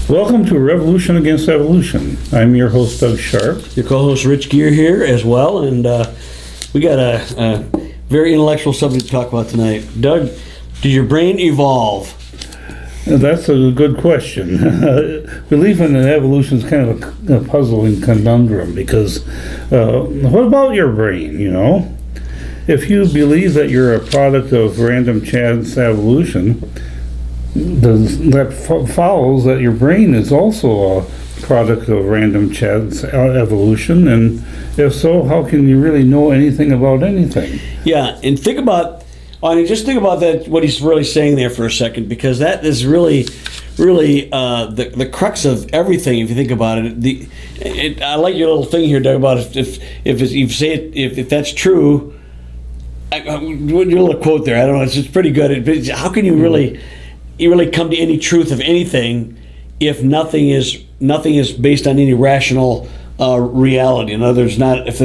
Welcome to Revolution Against Evolution. I'm your host, Doug Sharp. Your co-host, Rich Gear, here as well, and we got a very intellectual subject to talk about tonight. Doug, did your brain evolve? That's a good question. Belief in evolution is kind of a puzzling conundrum because what about your brain, you know? If you believe that you're a product of random chance evolution, that follows that your brain is also a product of random chance evolution, and if so, how can you really know anything about anything? Yeah, and think about that, what he's really saying there for a second, because that is really the crux of everything. If you think about it, I like your little thing here, Doug, about if that's true. Your little quote there, I don't know, it's just pretty good. How can you really come to any truth of anything if nothing is based on any rational reality? In other words, if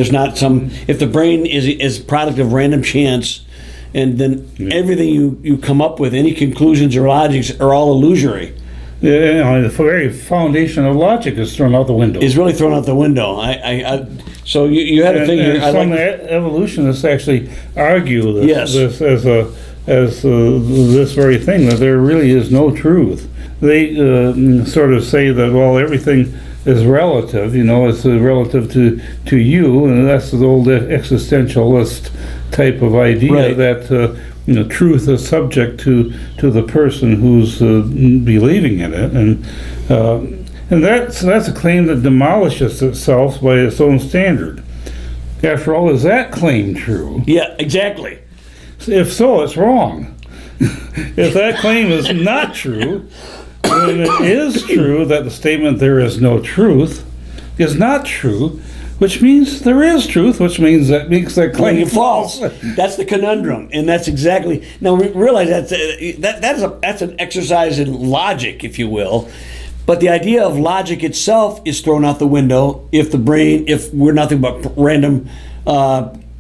the brain is a product of random chance, and then everything you come up with, any conclusions or logics, are all illusory. Yeah, the very foundation of logic is thrown out the window. Is really thrown out the window. So you had a thing here. Some evolutionists actually argue this as this very thing, that there really is no truth. They sort of say that, well, everything is relative, it's relative to you, and that's the old existentialist type of idea, right, that truth is subject to the person who's believing in it, and that's a claim that demolishes itself by its own standard. After all, is that claim true? Yeah, exactly. If so, it's wrong. If that claim is not true, then it is true that the statement "there is no truth" is not true, which means there is truth, which means that makes that claim false. That's the conundrum, and that's exactly. Now we realize that's an exercise in logic, if you will, but the idea of logic itself is thrown out the window if we're nothing but random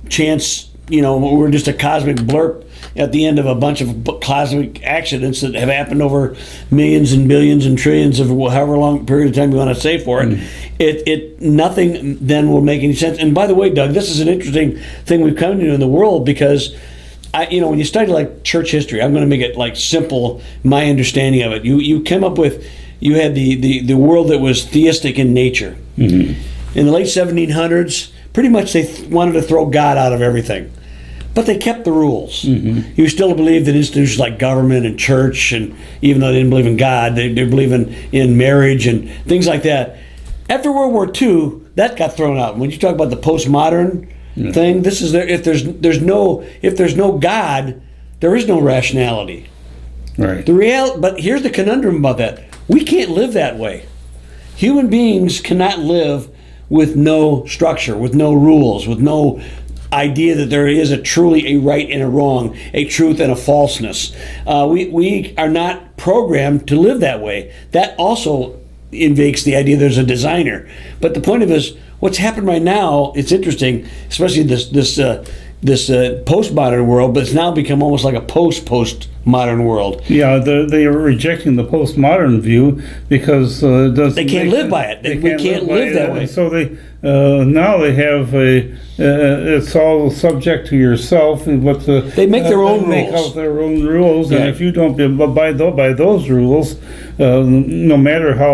chance. We're just a cosmic blurb at the end of a bunch of cosmic accidents that have happened over millions and billions and trillions of however long period of time you want to say for it. It nothing then will make any sense. And by the way, Doug, this is an interesting thing we've come to in the world, because when you study like church history, I'm going to make it like simple, my understanding of it. You came up with, you had the world that was theistic in nature. Mm-hmm. In the late 1700s, pretty much they wanted to throw God out of everything. But they kept the rules. Mm-hmm. You still believed in institutions like government and church, and even though they didn't believe in God, they believe in marriage and things like that. After World War II, that got thrown out. When you talk about the postmodern thing, this is if there's no God, there is no rationality. Right. But here's the conundrum about that: we can't live that way. Human beings cannot live with no structure, with no rules, with no idea that there is truly a right and a wrong, a truth and a falseness. We are not programmed to live that way. That also invokes the idea there's a designer. But the point of it is, what's happened right now, it's interesting, especially this postmodern world, but it's now become almost like a postmodern world. Yeah, they are rejecting the postmodern view because they can't live by it. We can't live that way. So now they have it's all subject to yourself. But they make their own rules. Make out their own rules, yeah. And if you don't abide by those rules, no matter how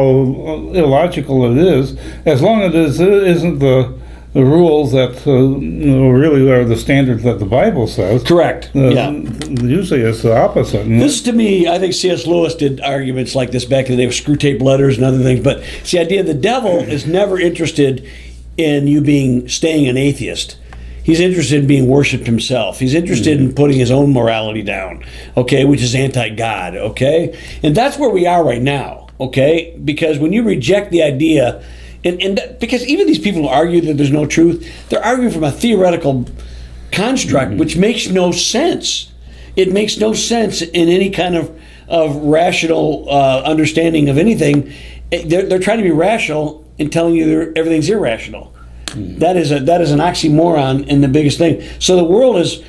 illogical it is, as long as it isn't the rules that really are the standards that the Bible says. Correct. Usually it's the opposite. This, to me, I think C.S. Lewis did arguments like this back in the day with screw tape letters and other things. But it's the idea the devil is never interested in you staying an atheist. He's interested in being worshipped himself. He's interested in putting his own morality down, okay, which is anti-God, okay? And that's where we are right now, okay? Because when you reject the idea, because even these people who argue that there's no truth, they're arguing from a theoretical construct, which makes no sense. It makes no sense in any kind of rational understanding of anything. They're trying to be rational in telling you everything's irrational. That is an oxymoron, and the biggest thing. So the world has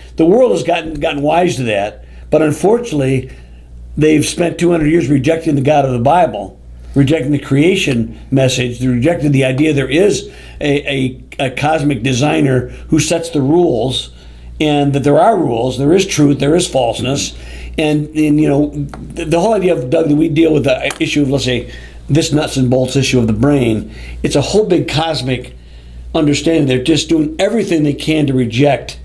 gotten wise to that, but unfortunately, they've spent 200 years rejecting the God of the Bible, rejecting the creation message. They're rejecting the idea there is a cosmic designer who sets the rules, and that there are rules, there is truth, there is falseness. And you know, the whole idea of, Doug, that we deal with the issue of, let's say, this nuts and bolts issue of the brain, it's a whole big cosmic understanding. They're just doing everything they can to reject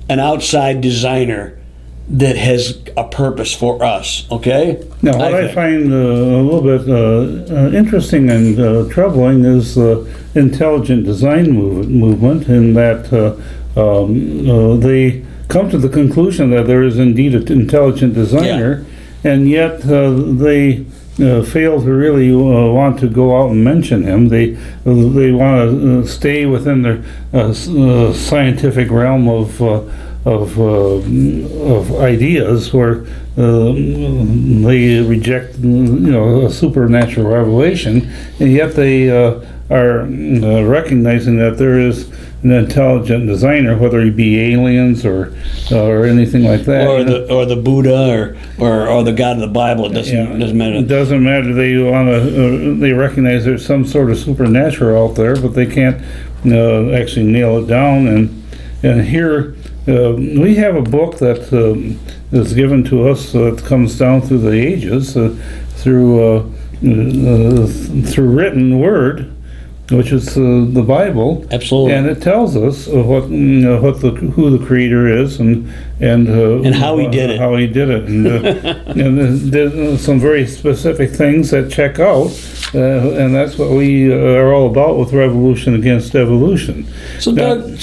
an outside designer that has a purpose for us, okay? Now, what I find a little bit interesting and troubling is the intelligent design movement, in that they come to the conclusion that there is indeed an intelligent designer, and yet they fail to really want to go out and mention him. They want to stay within their scientific realm of ideas, where they reject, a supernatural revelation, and yet they are recognizing that there is an intelligent designer, whether he be aliens or anything like that, or the Buddha or the God of the Bible. It doesn't matter. It doesn't matter. They want to. They recognize there's some sort of supernatural out there, but they can't actually nail it down. And here we have a book that is given to us that comes down through the ages, through written word, which is the Bible. Absolutely. And it tells us who the Creator is, and how he did it. How he did it, and there's some very specific things that check out, and that's what we are all about with Revolution Against Evolution. So Doug,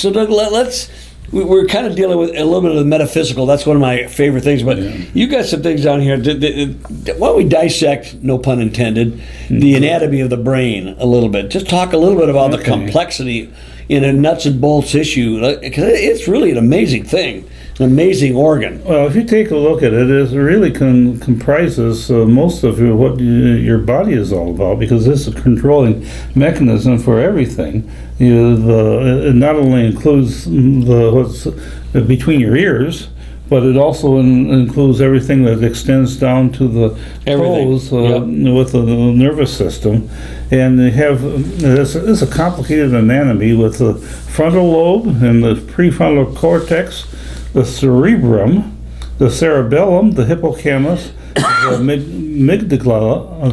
we're kind of dealing with a little bit of the metaphysical. That's one of my favorite things. But you got some things down here. Why don't we dissect, no pun intended, the anatomy of the brain a little bit? Just talk a little bit about the complexity in a nuts and bolts issue. Because it's really an amazing thing, an amazing organ. Well, if you take a look at it, it really comprises most of what your body is all about, because it's a controlling mechanism for everything. It not only includes what's between your ears, but it also includes everything that extends down to the toes with the nervous system. And they have it's a complicated anatomy with the frontal lobe and the prefrontal cortex, the cerebrum, the cerebellum, the hippocampus, the amygdala,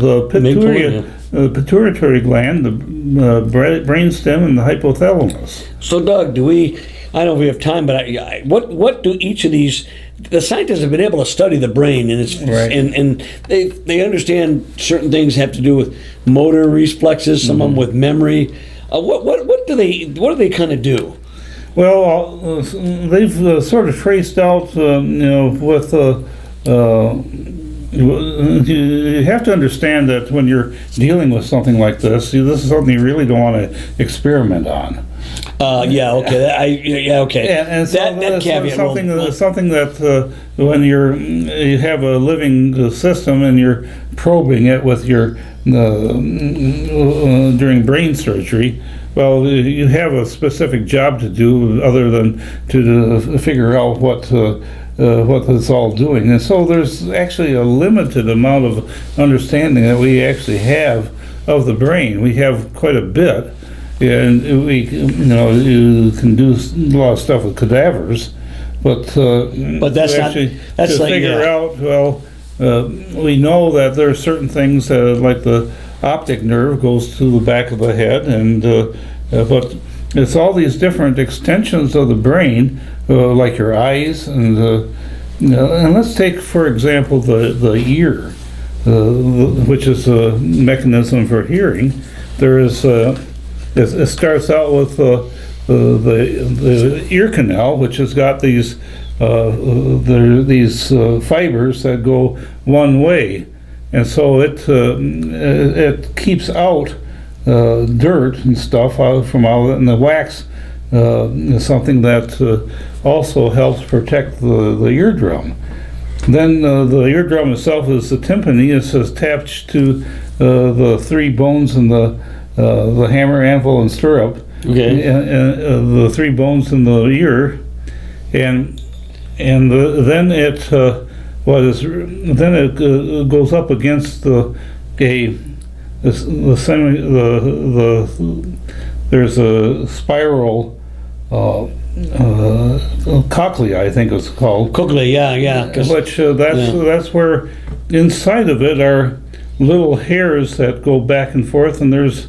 the pituitary gland, the brainstem, and the hypothalamus. So, Doug, I don't know if we have time, but what do each of these? The scientists have been able to study the brain, and and they understand certain things have to do with motor reflexes, some of them with memory. What do they kind of do? Well, they've sort of traced out, with you have to understand that when you're dealing with something like this is something you really don't want to experiment on. Okay. And so that caveat. Something that when you have a living system and you're probing it with your during brain surgery. Well, you have a specific job to do other than to figure out what it's all doing. And so there's actually a limited amount of understanding that we actually have of the brain. We have quite a bit, and you can do a lot of stuff with cadavers, but that's figure out. Well, we know that there are certain things like the optic nerve goes to the back of the head, and but it's all these different extensions of the brain, like your eyes, and let's take, for example, the ear, which is a mechanism for hearing. There is it starts out with the ear canal, which has got these fibers that go one way. And so it keeps out dirt and stuff out and the wax is something that also helps protect the eardrum. Then the eardrum itself is the tympani. It's attached to the three bones in the hammer, anvil, and stirrup. Okay. And the three bones in the ear, and then it goes up against there's a spiral cochlea, I think it's called. Cochlea, yeah. Which that's where inside of it are little hairs that go back and forth, and there's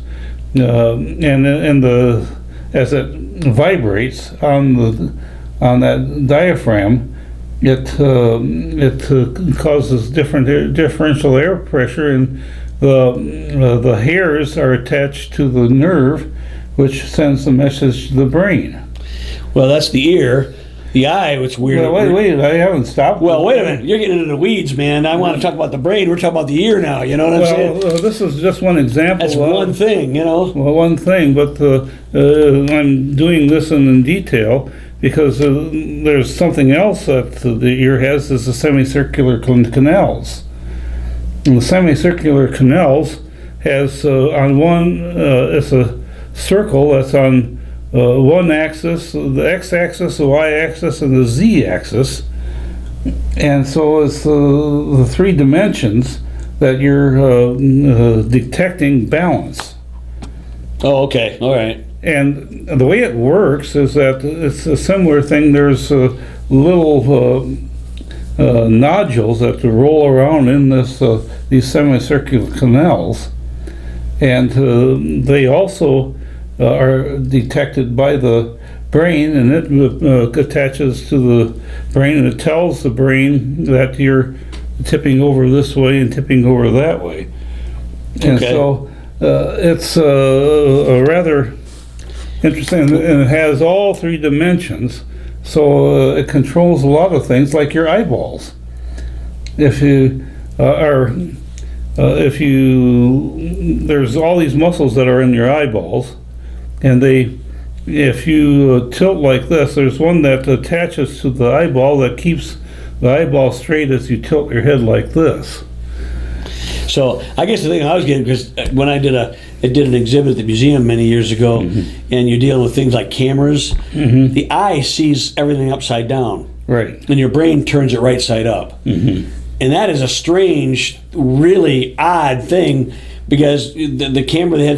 as it vibrates on that diaphragm, it causes differential air pressure, and the hairs are attached to the nerve, which sends the message to the brain. Well, that's the ear. The eye, which weird. Well, wait, I haven't stopped. Well, wait a minute. You're getting into the weeds, man. I want to talk about the brain. We're talking about the ear now. You know what I'm saying? Well, this is just one example. That's one thing, you know? Well, one thing, but I'm doing this in detail because there's something else that the ear has, is the semicircular canals. And the semicircular canals has on one, it's a circle that's on one axis, the x-axis, the y-axis, and the z-axis, and so it's the three dimensions that you're detecting balance. Oh, okay, all right. And the way it works is that it's a similar thing. There's little nodules that roll around in these semicircular canals, and they also are detected by the brain, and it attaches to the brain, and it tells the brain that you're tipping over this way and tipping over that way. And so it's a rather interesting, and it has all three dimensions, so it controls a lot of things, like your eyeballs. If you there's all these muscles that are in your eyeballs, and if you tilt like this, there's one that attaches to the eyeball that keeps the eyeball straight as you tilt your head like this. So I guess the thing I was getting, because when I did an exhibit at the museum many years ago, and you're dealing with things like cameras, the eye sees everything upside down, right, and your brain turns it right side up, and that is a strange, really odd thing. Because the camera, they had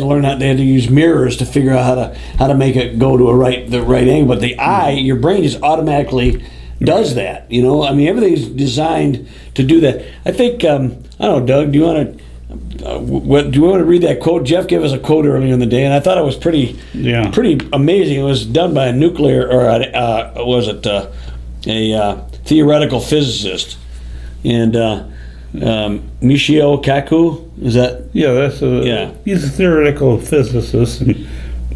to use mirrors to figure out how to make it go to the right angle. But the eye, your brain just automatically does that. You know, I mean, everything's designed to do that. I think I don't know, Doug. Do you want to read that quote? Jeff gave us a quote earlier in the day, and I thought it was pretty amazing. It was done by a theoretical physicist, and. Michio Kaku, is that? Yeah, he's a theoretical physicist. And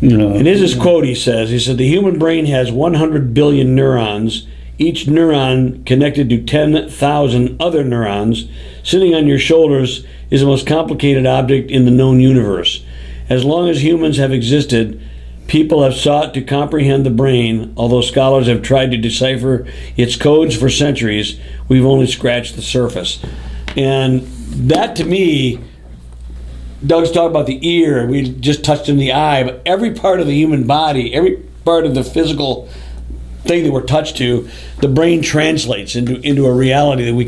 in his quote, he said, the human brain has 100 billion neurons, each neuron connected to 10,000 other neurons. Sitting on your shoulders is the most complicated object in the known universe. As long as humans have existed, people have sought to comprehend the brain. Although scholars have tried to decipher its codes for centuries, we've only scratched the surface. And that, to me, Doug's talking about the ear. We just touched in the eye, but every part of the human body, every part of the physical thing that we're touched to, the brain translates into a reality that we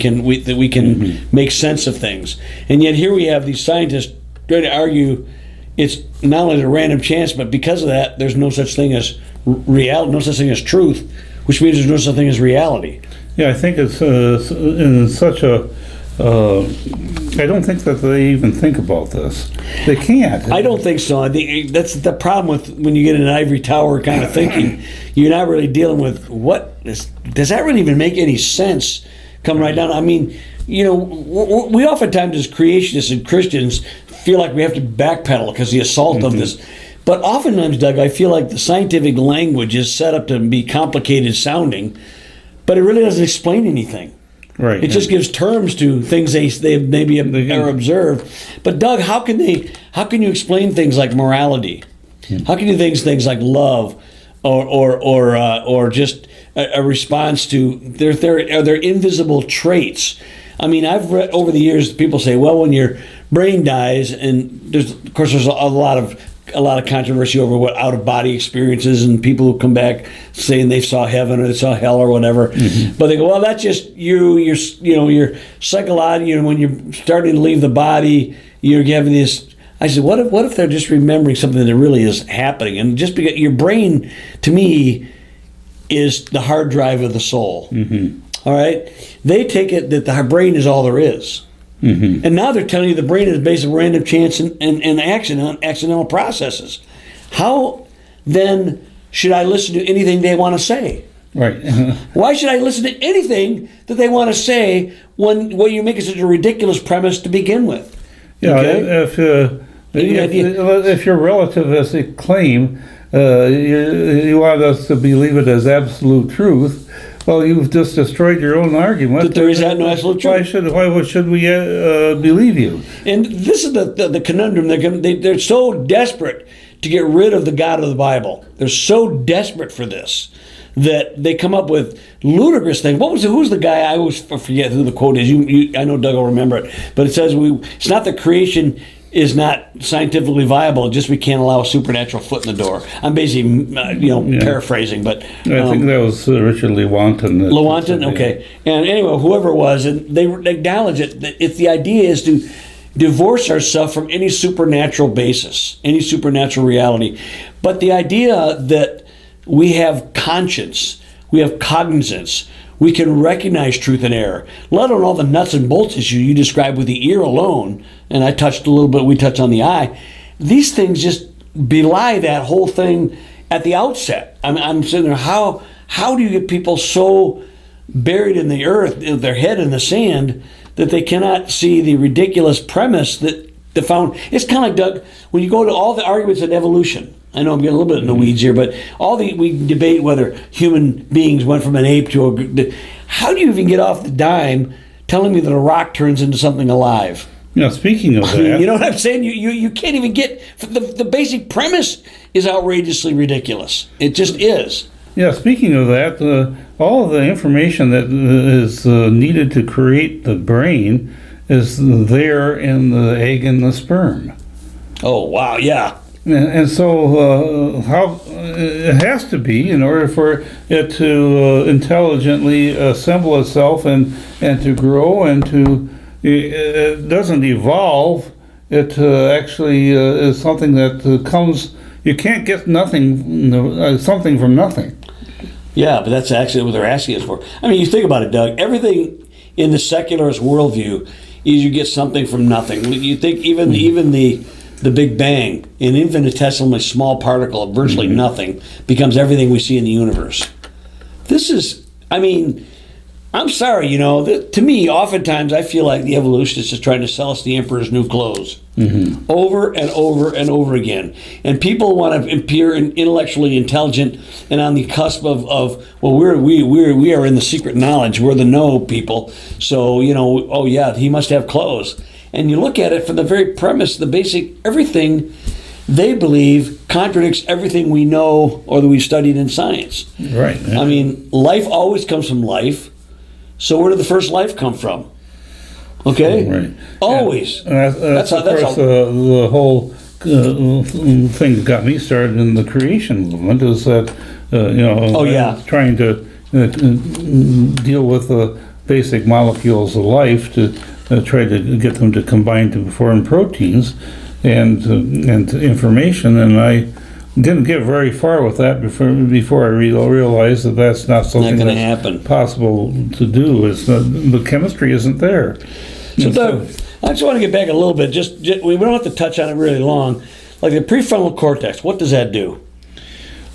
can make sense of things. And yet here we have these scientists trying to argue it's not only a random chance, but because of that, there's no such thing as reality, no such thing as truth, which means there's no such thing as reality. Yeah, I think it's in such a. I don't think that they even think about this. They can't. I don't think so. That's the problem with when you get in an ivory tower kind of thinking. You're not really dealing with does that really even make any sense? Come right down. I mean, we oftentimes as creationists and Christians feel like we have to backpedal because the assault of this. But oftentimes, Doug, I feel like the scientific language is set up to be complicated sounding, but it really doesn't explain anything. Right. It just gives terms to things they maybe are observed. But Doug, how can you explain things like morality? How can you things like love, or just a response to their invisible traits? I mean, I've read over the years people say, well, when your brain dies, and there's a lot of controversy over what out-of-body experiences, and people who come back saying they saw heaven or they saw hell or whatever. But they go, well, that's just you're psychological. When you're starting to leave the body, you're having this I said, what if they're just remembering something that really is happening? And just because your brain, to me, is the hard drive of the soul. Mm-hmm. All right? They take it that the brain is all there is. Mm-hmm. And now they're telling you the brain is based on random chance and accidental processes. How then should I listen to anything they want to say? Right. Why should I listen to anything that they want to say when you make it such a ridiculous premise to begin with? Yeah, okay? if your relativistic claim, you want us to believe it as absolute truth, well, you've just destroyed your own argument. That there is no absolute truth. Why should we believe you? And this is the conundrum. They're so desperate to get rid of the God of the Bible. They're so desperate for this that they come up with ludicrous things. Who's the guy? I always forget who the quote is. I know Doug will remember it. But it says, it's not that creation is not scientifically viable, just we can't allow a supernatural foot in the door. I'm basically, paraphrasing, but... I think that was Richard Lewontin. Lewontin? Okay. And anyway, whoever it was, and they acknowledge it, that if the idea is to divorce ourselves from any supernatural basis, any supernatural reality. But the idea that we have conscience, we have cognizance, we can recognize truth and error, let alone all the nuts and bolts issue you described with the ear alone, and we touched on the eye. These things just belie that whole thing at the outset. I'm sitting there, how do you get people so buried in the earth, their head in the sand, that they cannot see the ridiculous premise that the found? It's kind of like, Doug, when you go to all the arguments in evolution. I know I'm getting a little bit in the weeds here, but we debate whether human beings went from an ape to how do you even get off the dime telling me that a rock turns into something alive? Speaking of that, you know what I'm saying? You can't even get the basic premise is outrageously ridiculous. It just is. Yeah, speaking of that, all of the information that is needed to create the brain is there in the egg and the sperm. Oh, wow, yeah. And so how it has to be in order for it to intelligently assemble itself and to grow and to, it doesn't evolve, it actually is something that comes, you can't get something from nothing. Yeah, but that's actually what they're asking us for. I mean, you think about it, Doug, everything in the secularist worldview is you get something from nothing. You think even the Big Bang, an infinitesimally small particle of virtually nothing, becomes everything we see in the universe. This is, I'm sorry, to me, oftentimes I feel like the evolutionists is trying to sell us the emperor's new clothes over and over and over again. And people want to appear intellectually intelligent and on the cusp of we are in the secret knowledge. We're the know people. So, he must have clothes. And you look at it from the very premise, the basic, everything they believe contradicts everything we know or that we've studied in science. Right. Yeah. Life always comes from life. So where did the first life come from? Okay? Right. Always. And that's the whole thing that got me started in the creation movement is that, trying to deal with the basic molecules of life to try to get them to combine to form proteins and information, and I didn't get very far with that before I realized that that's not something that's possible to do. The chemistry isn't there. So, Doug, I just want to get back a little bit. Just we don't have to touch on it really long. Like the prefrontal cortex, what does that do?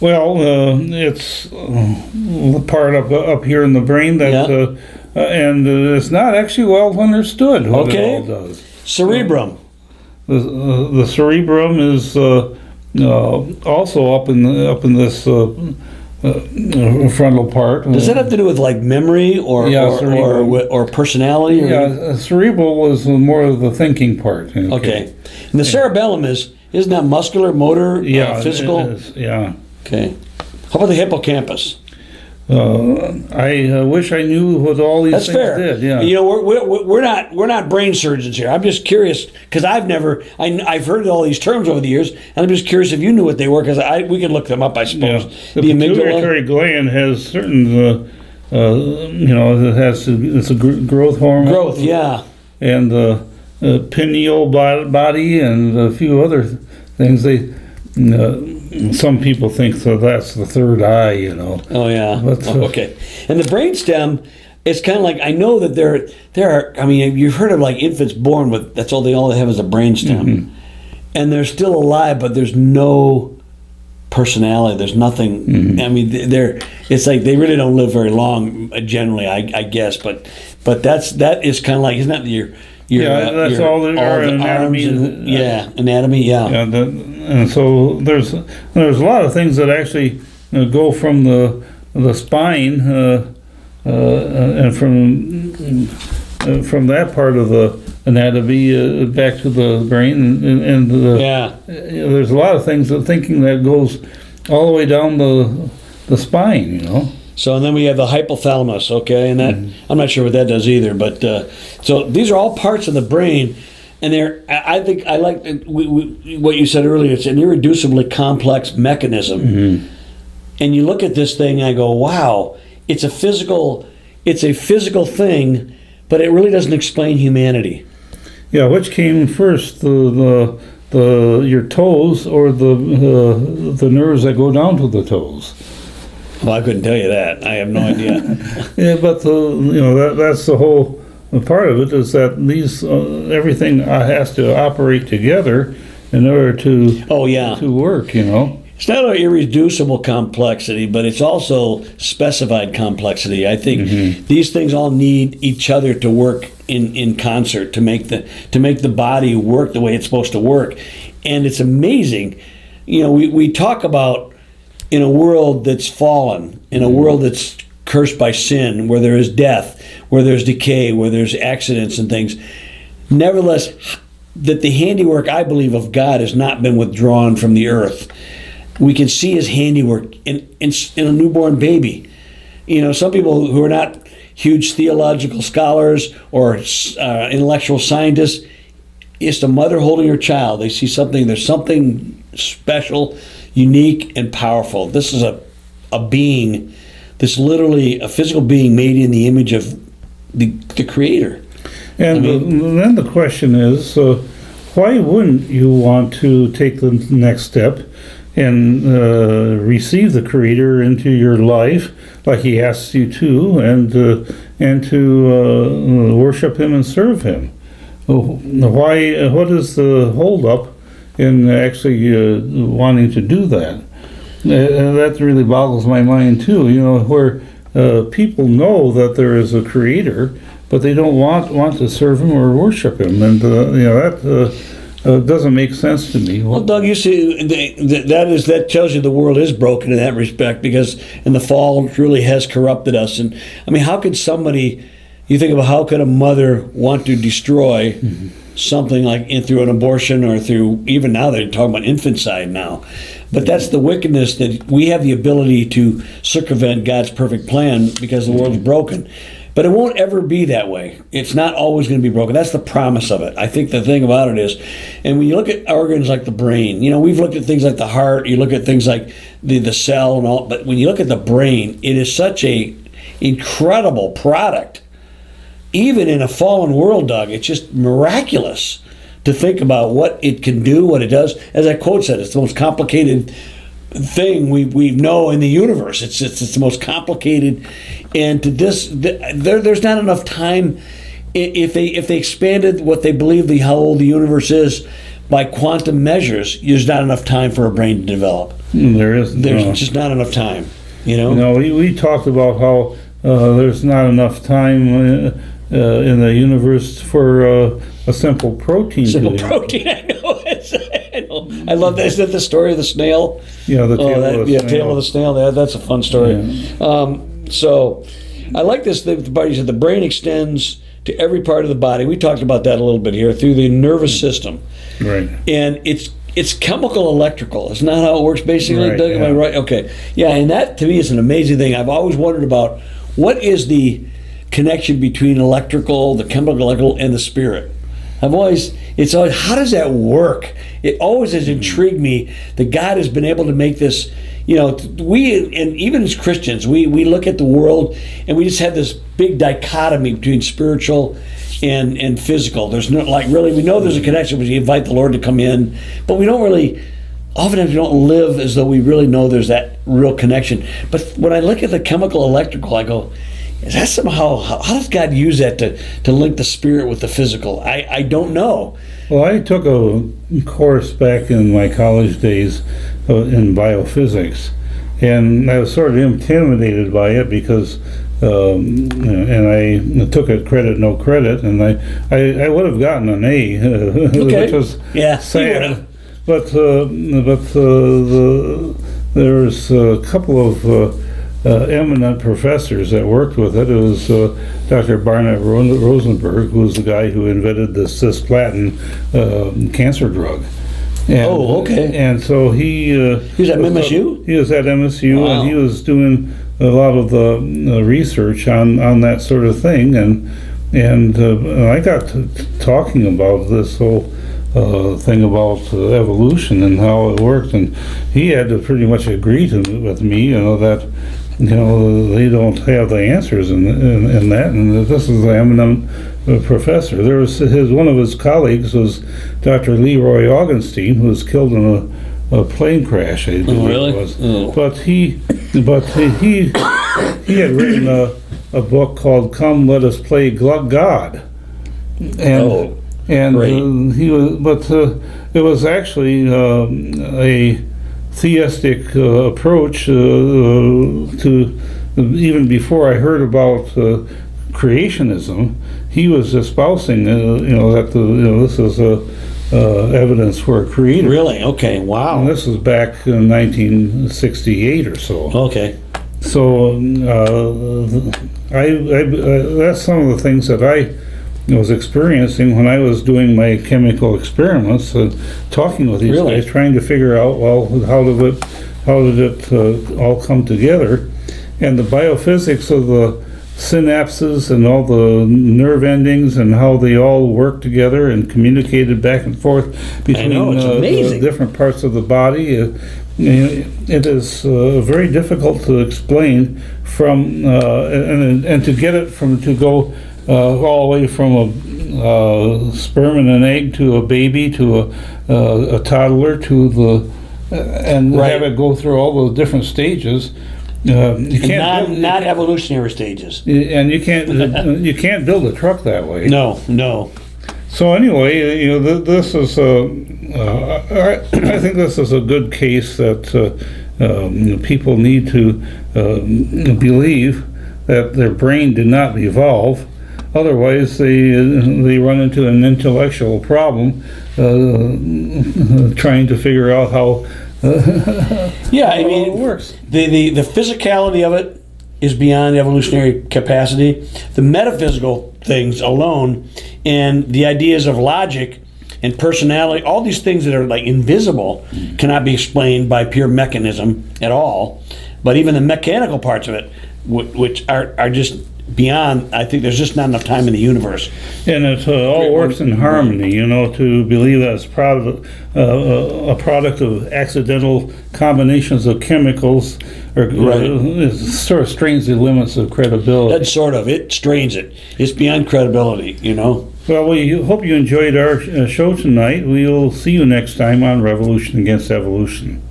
Well, it's the part up here in the brain that. And it's not actually well understood what it all does. Cerebrum. The cerebrum is also up in this frontal part. Does that have to do with like memory or personality? Cerebral was more of the thinking part. Okay. And the cerebellum isn't that muscular, motor, physical? It is, yeah. Okay. How about the hippocampus? I wish I knew what all these things did. Yeah. We're not brain surgeons here. I'm just curious because I've heard all these terms over the years, and I'm just curious if you knew what they were because we could look them up, I suppose. Yeah. The pituitary gland has certain, it's a growth hormone. Growth, yeah. And pineal body and a few other things. Some people think so that's the third eye, you know. Oh yeah. But, okay. And the brainstem, it's kind of like, I know that there are. I mean, you've heard of like infants born with, that's all they have is a brainstem, Mm-hmm. and they're still alive, but there's no personality. There's nothing. Mm-hmm. I mean, it's like they really don't live very long, generally, I guess. But that is kind of like, isn't that your that's all the anatomy. Anatomy. Yeah. And so there's a lot of things that actually go from the spine and from that part of the anatomy back to the brain and there's a lot of things that thinking that goes all the way down the spine, you know. So, and then we have the hypothalamus, okay, and that I'm not sure what that does either, but so these are all parts of the brain, and I think I like what you said earlier. It's an irreducibly complex mechanism, and you look at this thing and I go, wow, it's a physical thing, but it really doesn't explain humanity. Yeah, which came first, your toes or the nerves that go down to the toes? Well, I couldn't tell you that. I have no idea. Yeah, but that's the whole part of it, is that these everything has to operate together in order to to work, you know. It's not an irreducible complexity, but it's also specified complexity. I think these things all need each other to work in concert to make the body work the way it's supposed to work. And it's amazing. You know, we talk about, in a world that's fallen, in a world that's cursed by sin, where there is death, where there's decay, where there's accidents and things, nevertheless, that the handiwork, I believe, of God has not been withdrawn from the earth. We can see his handiwork in a newborn baby. You know, some people who are not huge theological scholars or intellectual scientists, it's a mother holding her child. They see something, there's something special, unique, and powerful. This is a being, this literally a physical being made in the image of the Creator. And then the question is, why wouldn't you want to take the next step and receive the Creator into your life, like He asks you to, and to worship Him and serve Him? Why? What is the holdup in actually wanting to do that? That really boggles my mind too. You know, where people know that there is a Creator, but they don't want to serve Him or worship Him, and that doesn't make sense to me. Well, Doug, you see, that tells you the world is broken in that respect, because the fall really has corrupted us. And I mean, how could somebody? You think about, how could a mother want to destroy something like through an abortion, or through, even now they're talking about infanticide now. But that's the wickedness, that we have the ability to circumvent God's perfect plan because the world's broken. But it won't ever be that way. It's not always going to be broken. That's the promise of it. I think the thing about it is, and when you look at organs like the brain, you know, we've looked at things like the heart, you look at things like the cell and all, but when you look at the brain, it is such a incredible product. Even in a fallen world, Doug, it's just miraculous to think about what it can do, what it does. As that quote said, it's the most complicated thing we know in the universe. It's the most complicated, and to this, there's not enough time. If they expanded what they believe how old the universe is by quantum measures, there's not enough time for a brain to develop. There's just not enough time. You know. No, we talked about how there's not enough time in the universe for a simple protein. Protein, I know. I love that. Is that the story of the snail? Yeah, the tail of the snail. Tail of the snail. That's a fun story. Yeah. So I like this. The brain extends to every part of the body. We talked about that a little bit here, through the nervous system. Right. And it's chemical electrical. Isn't that how it works, basically? Right, Doug? Am I right? Okay. Yeah, and that to me is an amazing thing. I've always wondered about what is the connection between the chemical electrical, and the spirit. It's always, how does that work? It always has intrigued me that God has been able to make this we, and even as Christians, we look at the world and we just have this big dichotomy between spiritual and physical. There's no, we know there's a connection when you invite the Lord to come in, but we don't really, oftentimes we don't live as though we really know there's that real connection. But when I look at the chemical electrical, I go, is that somehow, how does God use that to link the spirit with the physical? I don't know. Well, I took a course back in my college days in biophysics, and I was sort of intimidated by it because, and I took it credit, no credit, and I would have gotten an A, okay. which was sad. But there's a couple of eminent professors that worked with it. It was Dr. Barnett Rosenberg, who was the guy who invented the cisplatin cancer drug. And, okay. And so he was at MSU? He was at MSU, wow. And he was doing a lot of the research on that sort of thing. And I got to talking about this whole thing about evolution and how it worked, and he had to pretty much agree with me, that they don't have the answers in that, and this is the eminent professor. There was one of his colleagues was Dr. Leroy Augenstein, who was killed in a plane crash. I believe really? It was. Oh. But he had written a book called "Come, Let Us Play God," and he was, but it was actually a theistic approach to, even before I heard about creationism. He was espousing, that this is evidence for a creator. Really? Okay. Wow. And this was back in 1968 or so. Okay. So that's some of the things that I was experiencing when I was doing my chemical experiments, talking with these guys, trying to figure out, well, how did it all come together, and the biophysics of the synapses and all the nerve endings and how they all work together and communicated back and forth between the different parts of the body. It is very difficult to explain from and to get it to go all the way from a sperm and an egg to a baby to a toddler to have it go through all those different stages. You can't not evolutionary stages, and you can't build a truck that way. No. So anyway, this is I think this is a good case that people need to believe that their brain did not evolve. Otherwise, they run into an intellectual problem trying to figure out how. It works. The physicality of it is beyond evolutionary capacity. The metaphysical things alone, and the ideas of logic and personality, all these things that are like invisible, cannot be explained by pure mechanism at all. But even the mechanical parts of it, which are just beyond, I think there's just not enough time in the universe. And it all works in harmony, to believe that it's a product of accidental combinations of chemicals it sort of strains the limits of credibility. That's it strains it. It's beyond credibility, Well, we hope you enjoyed our show tonight. We'll see you next time on Revolution Against Evolution.